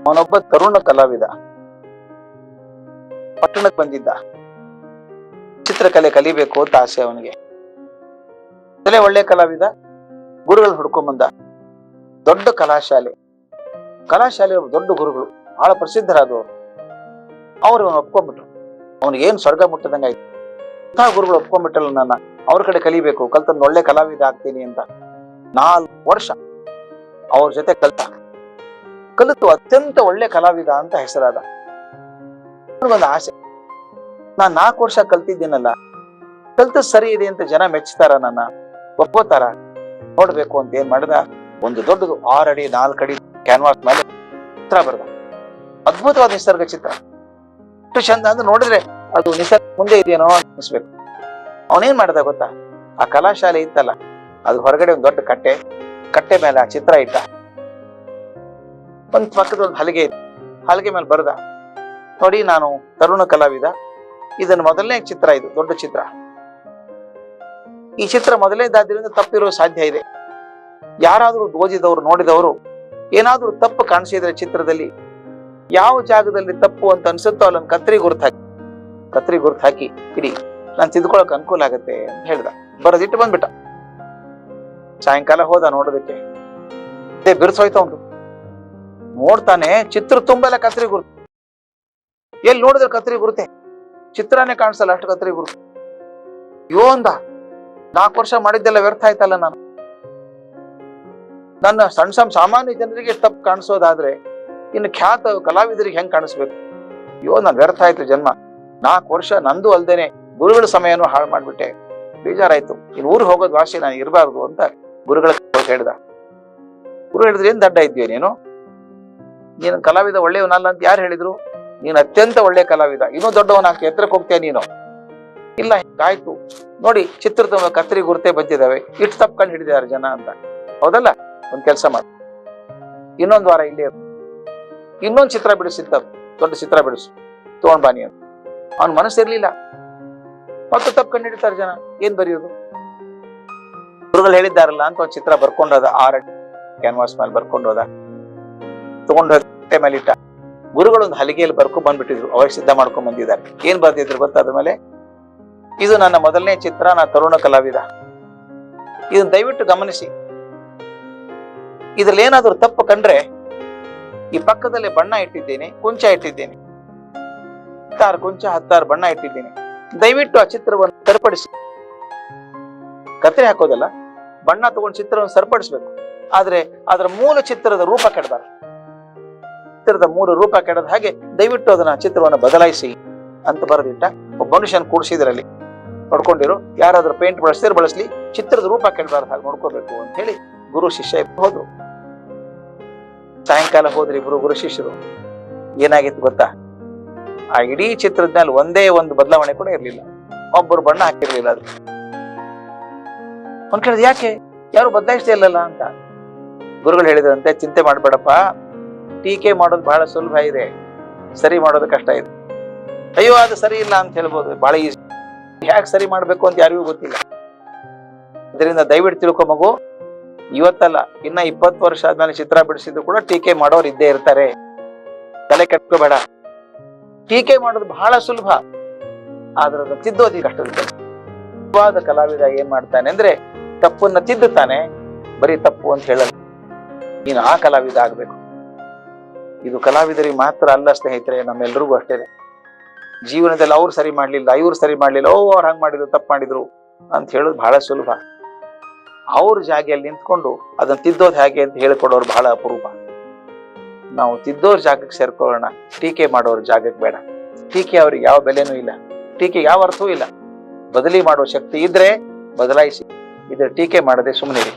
ಅವನೊಬ್ಬ ತರುಣ ಕಲಾವಿದ, ಪಟ್ಟಣಕ್ಕೆ ಬಂದಿದ್ದ. ಚಿತ್ರಕಲೆ ಕಲಿಬೇಕು ಅಂತ ಆಸೆ ಅವನಿಗೆ. ಒಳ್ಳೆ ಕಲಾವಿದ, ಗುರುಗಳು ಹುಡ್ಕೊಂಬಂದ. ದೊಡ್ಡ ಕಲಾಶಾಲೆ ದೊಡ್ಡ ಗುರುಗಳು, ಬಹಳ ಪ್ರಸಿದ್ಧರಾದವರು. ಅವ್ರು ಅವನು ಒಪ್ಕೊಂಡ್ಬಿಟ್ರು. ಅವನಿಗೆ ಏನ್ ಸ್ವರ್ಗ ಮುಟ್ಟದಂಗಾಯ್ತು. ಇಂತಹ ಗುರುಗಳು ಒಪ್ಕೊಂಡ್ಬಿಟ್ಟಲ್ಲ, ನನ್ನ ಅವ್ರ ಕಡೆ ಕಲಿಬೇಕು, ಕಲ್ತಂದು ಒಳ್ಳೆ ಕಲಾವಿದ ಆಗ್ತೀನಿ ಅಂತ 4 ವರ್ಷ ಅವ್ರ ಜೊತೆ ಕಲಿತು ಅತ್ಯಂತ ಒಳ್ಳೆ ಕಲಾವಿದ ಅಂತ ಹೆಸರಾದ. ಒಂದು ಆಸೆ, ನಾನ್ 4 ವರ್ಷ ಕಲ್ತಿದ್ದೀನಲ್ಲ, ಕಲ್ತ ಸರಿ ಇದೆ ಅಂತ ಜನ ಮೆಚ್ಚುತ್ತಾರ, ನನ್ನ ಒಪ್ಕೋತಾರ, ನೋಡ್ಬೇಕು ಅಂತ ಏನ್ ಮಾಡಿದ, ಒಂದು ದೊಡ್ಡದು 6 ಅಡಿ 4 ಅಡಿ ಕ್ಯಾನ್ವಾಸ್ ಮೇಲೆ ಚಿತ್ರ ಬರೆದ. ಅದ್ಭುತವಾದ ನಿಸರ್ಗ ಚಿತ್ರ, ಎಷ್ಟು ಚಂದ ಅಂದ್ರೆ ನೋಡಿದ್ರೆ ಅದು ನಿಸರ್ಗ ಮುಂದೆ ಇದೆಯೇನೋ ಅನಿಸ್ಬೇಕು. ಅವನೇನ್ ಮಾಡ್ದ ಗೊತ್ತಾ, ಆ ಕಲಾಶಾಲೆ ಇತ್ತಲ್ಲ, ಅದು ಹೊರಗಡೆ ಒಂದು ದೊಡ್ಡ ಕಟ್ಟೆ ಮೇಲೆ ಆ ಚಿತ್ರ ಇಟ್ಟ. ಒಂದ್ ಪಕ್ಕದ ಒಂದು ಹಲಗೆ ಮೇಲೆ ಬರೆದ, ನೋಡಿ ನಾನು ತರುಣ ಕಲಾವಿದ, ಇದನ್ನ ಮೊದಲನೇ ಚಿತ್ರ, ಇದು ದೊಡ್ಡ ಚಿತ್ರ. ಈ ಚಿತ್ರ ಮೊದಲನೇದಾದ್ರಿಂದ ತಪ್ಪಿರೋ ಸಾಧ್ಯ ಇದೆ. ಯಾರಾದ್ರೂ ಓದಿದವರು ನೋಡಿದವರು ಏನಾದ್ರೂ ತಪ್ಪು ಕಾಣಿಸಿದ್ರೆ ಚಿತ್ರದಲ್ಲಿ, ಯಾವ ಜಾಗದಲ್ಲಿ ತಪ್ಪು ಅಂತ ಅನ್ಸುತ್ತೋ ಅಲ್ಲೊಂದು ಕತ್ರಿ ಗುರ್ತು ಹಾಕಿ ಇಡಿ, ನಾನು ತಿದ್ಕೊಳಕ್ ಅನುಕೂಲ ಆಗತ್ತೆ ಅಂತ ಹೇಳ್ದ. ಬರದಿಟ್ಟು ಬಂದ್ಬಿಟ್ಟ. ಸಾಯಂಕಾಲ ಹೋದ ನೋಡೋದಕ್ಕೆ, ಬಿರ್ಸೋಯ್ತ ಅವನು. ನೋಡ್ತಾನೆ ಚಿತ್ರ ತುಂಬೆಲ್ಲ ಕತ್ರಿ ಗುರುತು. ಎಲ್ಲಿ ನೋಡಿದ್ರೆ ಕತ್ರಿ ಗುರುತೆ, ಚಿತ್ರನೇ ಕಾಣಿಸಲ್ಲ, ಅಷ್ಟು ಕತ್ರಿ ಗುರುತು. ಯೋಂದ 4 ವರ್ಷ ಮಾಡಿದ್ದೆಲ್ಲ ವ್ಯರ್ಥ ಆಯ್ತಲ್ಲ. ನನ್ನ ಸಣ್ಣ ಸಾಮಾನ್ಯ ಜನರಿಗೆ ತಪ್ಪು ಕಾಣಿಸೋದಾದ್ರೆ ಇನ್ನು ಖ್ಯಾತ ಕಲಾವಿದರಿಗೆ ಹೆಂಗ್ ಕಾಣಿಸ್ಬೇಕು? ನಾನು ವ್ಯರ್ಥ ಆಯ್ತು ಜನ್ಮ. 4 ವರ್ಷ ನಂದು ಅಲ್ದೇನೆ ಗುರುಗಳ ಸಮಯನೂ ಹಾಳು ಮಾಡ್ಬಿಟ್ಟೆ, ಬೇಜಾರಾಯ್ತು. ಇನ್ನು ಊರಿಗೆ ಹೋಗೋದ್ ವಾಸಿ ನಾನು ಇರಬಾರ್ದು ಅಂತ ಗುರುಗಳ ಹೇಳ್ದ. ಗುರು ಹೇಳಿದ್ರೆ ಏನ್ ದಡ್ಡ ಇದ್ಯೋ ನೀನು ಕಲಾವಿದ ಒಳ್ಳೆಯವನಲ್ಲ ಅಂತ ಯಾರು ಹೇಳಿದ್ರು? ನೀನು ಅತ್ಯಂತ ಒಳ್ಳೆ ಕಲಾವಿದ, ಇನ್ನೂ ದೊಡ್ಡವನಾಗ್ತಿ, ಎತ್ತರಕ್ಕೆ ಹೋಗ್ತೀಯ ನೀನು. ಇಲ್ಲ, ಆಯ್ತು ನೋಡಿ, ಚಿತ್ರದ ಕತ್ರಿ ಗುರುತೆ ಬಂದಿದ್ದಾವೆ, ಇಟ್ಟು ತಪ್ಕೊಂಡು ಹಿಡಿದಾರೆ ಜನ ಅಂತ. ಹೌದಲ್ಲ, ಒಂದ್ ಕೆಲಸ ಮಾಡಿ, ಇನ್ನೊಂದು ವಾರ ಇಲ್ಲೇ ಇನ್ನೊಂದು ಚಿತ್ರ ಬಿಡಿಸಿದ್ದ, ದೊಡ್ಡ ಚಿತ್ರ ಬಿಡಿಸು, ತಗೊಂಡ್ ಬಾನಿ ಅಂತ. ಅವನ್ ಮನಸ್ಸಿರ್ಲಿಲ್ಲ, ಮತ್ತೆ ತಪ್ಕೊಂಡು ಹಿಡಿತಾರೆ ಜನ, ಏನ್ ಬರೆಯೋದು? ಗುರುಗಳು ಹೇಳಿದ್ದಾರಲ್ಲ ಅಂತ ಒಂದ್ ಚಿತ್ರ ಬರ್ಕೊಂಡೋದ, 6 ಕ್ಯಾನ್ವಾಸ್ ಮೇಲೆ ಬರ್ಕೊಂಡೋದ, ತಗೊಂಡು ಹೊಟ್ಟೆ ಮೇಲೆ ಇಟ್ಟ. ಗುರುಗಳು ಒಂದು ಹಲಿಗೆಯಲ್ಲಿ ಬರ್ಕೊಂಡ್ ಬಂದ್ಬಿಟ್ಟಿದ್ರು, ಅವಾಗ ಸಿದ್ಧ ಮಾಡ್ಕೊಂಡ್ ಬಂದಿದ್ದಾರೆ. ಏನ್ ಬರ್ದಿದ್ರು ಗೊತ್ತಾ ಅದ್ರ ಮೇಲೆ? ಇದು ನನ್ನ ಮೊದಲನೇ ಚಿತ್ರ, ನಾ ತರುಣ ಕಲಾವಿದ, ಇದನ್ನ ದಯವಿಟ್ಟು ಗಮನಿಸಿ. ಇದ್ರಲ್ಲಿ ಏನಾದ್ರೂ ತಪ್ಪು ಕಂಡ್ರೆ ಈ ಪಕ್ಕದಲ್ಲಿ ಬಣ್ಣ ಇಟ್ಟಿದ್ದೇನೆ, ಕುಂಚ ಇಟ್ಟಿದ್ದೇನೆ, 16 ಕುಂಚ 16 ಬಣ್ಣ ಇಟ್ಟಿದ್ದೇನೆ. ದಯವಿಟ್ಟು ಆ ಚಿತ್ರವನ್ನು ಸರಿಪಡಿಸಿ. ಕತ್ರಿ ಹಾಕೋದಲ್ಲ, ಬಣ್ಣ ತಗೊಂಡು ಚಿತ್ರವನ್ನು ಸರಿಪಡಿಸ್ಬೇಕು. ಆದ್ರೆ ಅದರ ಮೂಲ ಚಿತ್ರದ ರೂಪ ಕೆಡಬಾರ್ದು. ಚಿತ್ರದ ಮೂಲ ರೂಪ ಕೆಡದ ಹಾಗೆ ದಯವಿಟ್ಟು ಅದನ್ನ ಚಿತ್ರವನ್ನು ಬದಲಾಯಿಸಿ ಅಂತ ಬರೆದಿಟ್ಟ. ಒಬ್ಬ ಮನುಷ್ಯನ ಕೂಡಿಸಿದ್ರಲ್ಲಿ ನೋಡ್ಕೊಂಡಿರು, ಯಾರಾದ್ರೂ ಪೇಂಟ್ ಬಳಸ್ಲಿ, ಚಿತ್ರದ ರೂಪ ಕೆಡಬಾರ್ದು, ಹಾಗೆ ನೋಡ್ಕೋಬೇಕು ಅಂತ ಹೇಳಿ ಗುರು ಶಿಷ್ಯ ಹೋದ್ರು. ಸಾಯಂಕಾಲ ಹೋದ್ರಿ ಇಬ್ರು ಗುರು ಶಿಷ್ಯರು. ಏನಾಗಿತ್ತು ಗೊತ್ತಾ, ಆ ಇಡೀ ಚಿತ್ರದ ಮೇಲೆ ಒಂದೇ ಒಂದು ಬದಲಾವಣೆ ಕೂಡ ಇರ್ಲಿಲ್ಲ, ಒಬ್ಬರು ಬಣ್ಣ ಹಾಕಿರ್ಲಿಲ್ಲ. ಅದು ಒಂದ್ ಕೇಳಿದ, ಯಾಕೆ ಯಾರು ಬದಲಾಯಿಸ್ತಾ ಇಲ್ಲಲ್ಲ ಅಂತ. ಗುರುಗಳು ಹೇಳಿದ್ರಂತೆ, ಚಿಂತೆ ಮಾಡ್ಬೇಡಪ್ಪ, ಟೀಕೆ ಮಾಡೋದು ಬಹಳ ಸುಲಭ ಇದೆ, ಸರಿ ಮಾಡೋದು ಕಷ್ಟ ಇದೆ. ಅಯ್ಯೋ ಅದು ಸರಿ ಇಲ್ಲ ಅಂತ ಹೇಳ್ಬೋದು, ಬಹಳ ಈಸಿ. ಯಾಕೆ ಸರಿ ಮಾಡ್ಬೇಕು ಅಂತ ಯಾರಿಗೂ ಗೊತ್ತಿಲ್ಲ. ಅದರಿಂದ ದಯವಿಟ್ಟು ತಿಳ್ಕೊ ಮಗು, ಇವತ್ತಲ್ಲ ಇನ್ನ 20 ವರ್ಷ ಆದ್ಮೇಲೆ ಚಿತ್ರ ಬಿಡಿಸಿದ್ರು ಕೂಡ ಟೀಕೆ ಮಾಡೋರು ಇದ್ದೇ ಇರ್ತಾರೆ. ತಲೆ ಕೆಟ್ಕೋಬೇಡ. ಟೀಕೆ ಮಾಡೋದು ಬಹಳ ಸುಲಭ, ಆದ್ರೆ ತಿದ್ದೋದಿ ಕಷ್ಟದ. ನಿಜವಾದ ಕಲಾವಿದ ಏನ್ ಮಾಡ್ತಾನೆ ಅಂದ್ರೆ ತಪ್ಪನ್ನ ತಿದ್ದುತ್ತಾನೆ, ಬರೀ ತಪ್ಪು ಅಂತ ಹೇಳಲ್ಲ. ನೀನು ಆ ಕಲಾವಿದ ಆಗ್ಬೇಕು. ಇದು ಕಲಾವಿದರಿಗೆ ಮಾತ್ರ ಅಲ್ಲ ಸ್ನೇಹಿತರೆ, ನಮ್ಮೆಲ್ರಿಗೂ ಅಷ್ಟೇ. ಜೀವನದಲ್ಲಿ ಅವ್ರು ಸರಿ ಮಾಡ್ಲಿಲ್ಲ, ಇವ್ರು ಸರಿ ಮಾಡ್ಲಿಲ್ಲ, ಅವ್ರು ಹಂಗ್ ಮಾಡಿದ್ರು, ತಪ್ಪು ಮಾಡಿದ್ರು ಅಂತ ಹೇಳೋದು ಬಹಳ ಸುಲಭ. ಅವ್ರ ಜಾಗೆಯಲ್ಲಿ ನಿಂತ್ಕೊಂಡು ಅದನ್ನ ತಿದ್ದೋದು ಹೇಗೆ ಅಂತ ಹೇಳಿಕೊಡೋರು ಬಹಳ ಅಪರೂಪ. ನಾವು ತಿದ್ದೋರ್ ಜಾಗಕ್ಕೆ ಸೇರ್ಕೊಳ್ಳೋಣ, ಟೀಕೆ ಮಾಡೋರ್ ಜಾಗಕ್ಕೆ ಬೇಡ. ಟೀಕೆ ಅವ್ರಿಗೆ ಯಾವ ಬೆಲೆನೂ ಇಲ್ಲ, ಟೀಕೆ ಯಾವ ಅರ್ಥವೂ ಇಲ್ಲ. ಬದಲಿ ಮಾಡೋ ಶಕ್ತಿ ಇದ್ರೆ ಬದಲಾಯಿಸಿ, ಇದ್ರೆ ಟೀಕೆ ಮಾಡದೆ ಸುಮ್ಮನಿರಿ.